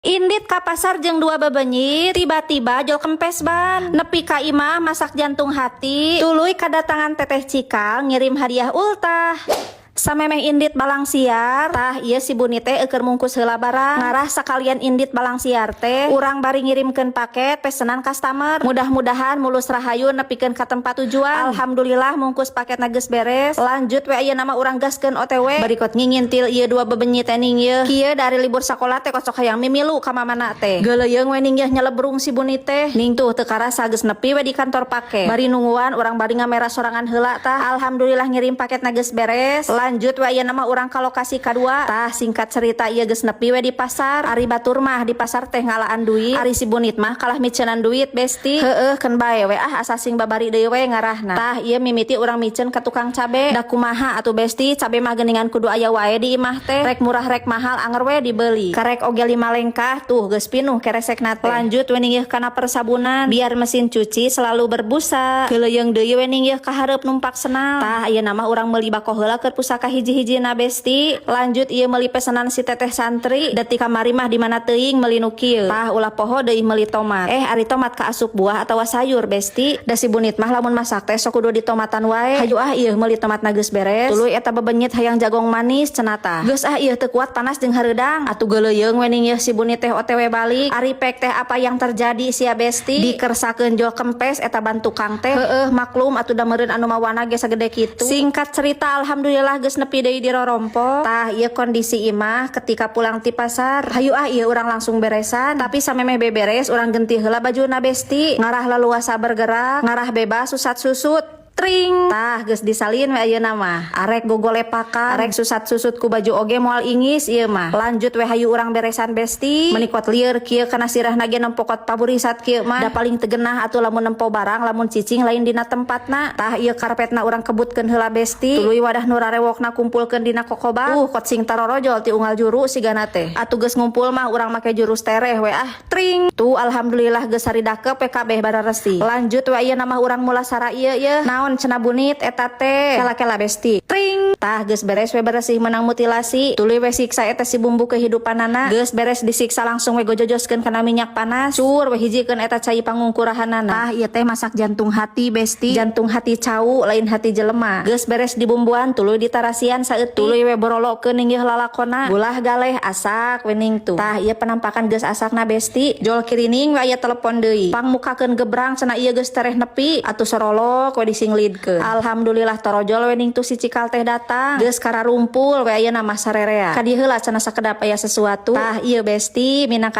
Indit ka pasar jeung dua bebenyit, tiba-tiba jol kempes ban. Nepi ka imah masak jantung hati, tuluy kadatangan teteh Cikal ngirim hadiah ultah. Samemeh Indit balang siar, tah ieu si Buni teh eukeur mungkus heula barang. Ngarah sakalian Indit balang siar teh, urang bari ngirimkeun paket pesenan customer. Mudah-mudahan mulus rahayu nepikeun ka tempat tujuan. Alhamdulillah mungkus paketna geus beres. Lanjut we ayeuna mah urang gaskeun OTW. Barikot ngingintil ieu dua bebenyit teh ning ieu. Kieu dari libur sakola teh kocok hayang mimilu ka mamana teh. Geuleuyeung we ning ieu nyelebrung si Buni teh. Ning tuh teu karasa geus nepi we di kantor paket. Bari nungguan urang bari ngamera sorangan heula tah. Alhamdulillah ngirim paketna geus beres. Lanjut we ayeuna mah urang ka lokasi kadua. Tah singkat cerita ieu geus nepi we di pasar. Ari batur mah di pasar teh ngalaan duit. Ari si Bunit mah kalah micenan duit besti. Heueuh keun bae we asa sing babari deui we ngarahna. Tah ieu mimiti urang micen ka tukang cabe. Da kumaha atuh besti, cabe mah geuningan kudu aya wae di imah teh. Rek murah rek mahal anger we dibeli. Karek oge 5 lengkah tuh geus pinuh keresekna teh. Lanjut we ning ieu kana persabunan biar mesin cuci selalu berbusa. Geuleuyeung deui we ning ieu ka hareup numpak senal. Tah ayeuna mah urang meuli bako heula keur pusaka hiji-hijina besti. Lanjut ieu meuli pesanan si teteh santri. Detik kamari mah di mana teuing meuli nu kieu. Tah ulah poho deui meuli tomat. Ari tomat ka asup buah atawa sayur besti. Da si Bunit mah lamun masak teh sok kudu ditomatan wae. Hayu ieu meuli tomatna geus beres. Tuluy eta bebenyit hayang jagong manis cenah tah. Geus ieu teu kuat panas jeung hareudang. Atuh geuleuyeung we ning ieu si Bunit teh OTW balik. Ari pek teh apa yang terjadi sia besti? Dikersakeun jol kempes eta ban tukang teh. Heueuh maklum atuh da meureun anu mawana ge sagede kitu. Singkat cerita alhamdulillah geus nepi deui di rorompo. Tah ieu kondisi imah ketika pulang ti pasar. Hayu ieu urang langsung beresan, tapi samemeh beberes urang genti heula bajuna besti. Ngarah leluasa bergerak, ngarah bebas susat-susut. Tring tah geus disalin we ayeuna mah. Arek gogolepakan, arek susat-susut ku baju oge moal ingis ieu mah. Lanjut we hayu urang beresan besti. Menikot lieur kieu kana sirahna ge nempokot paburisat kieu mah. Da paling tegenah atuh lamun nempo barang lamun cicing lain dina tempatna. Tah ieu karpetna urang kebutkeun heula besti. Tuluy wadah nu rarewokna kumpulkeun dina kokoba. Kot sing tarorojol ti unggal juru sigana teh. Atuh geus ngumpul mah urang make juru stereh we Tring. Tuh alhamdulillah geus saridakep we kabeh bararesi. Lanjut we ayeuna mah urang mula sara ieu naon cenah Bunit eta teh kela-kela besti. Tring tah geus beres we beresih menang mutilasi. Tuluy we siksa eta si bumbu kehidupanana. Geus beres disiksa langsung we gojojoskeun kana minyak panas. Cur we hijikeun eta cai pangungkurahanana. Tah ieu teh masak jantung hati besti. Jantung hati cau lain hati jelema. Geus beres dibumbuan tuluy ditarasian saeutik. Tuluy we borolokeun ning ieu lalakona. Ulah galeh asak we ning tuh. Tah ieu penampakan geus asakna besti. Jol kirining we aya telepon deui. Pangmukakeun gebrang cenah ieu geus tereh nepi. Atuh sorolok we dising alhamdulillah torojol we ning tu si Cikal teh datang. Geus kararumpul we ayeuna mah sarerea. Ka dieu heula cenah sakedap aya sesuatu. Tah ieu besti minangka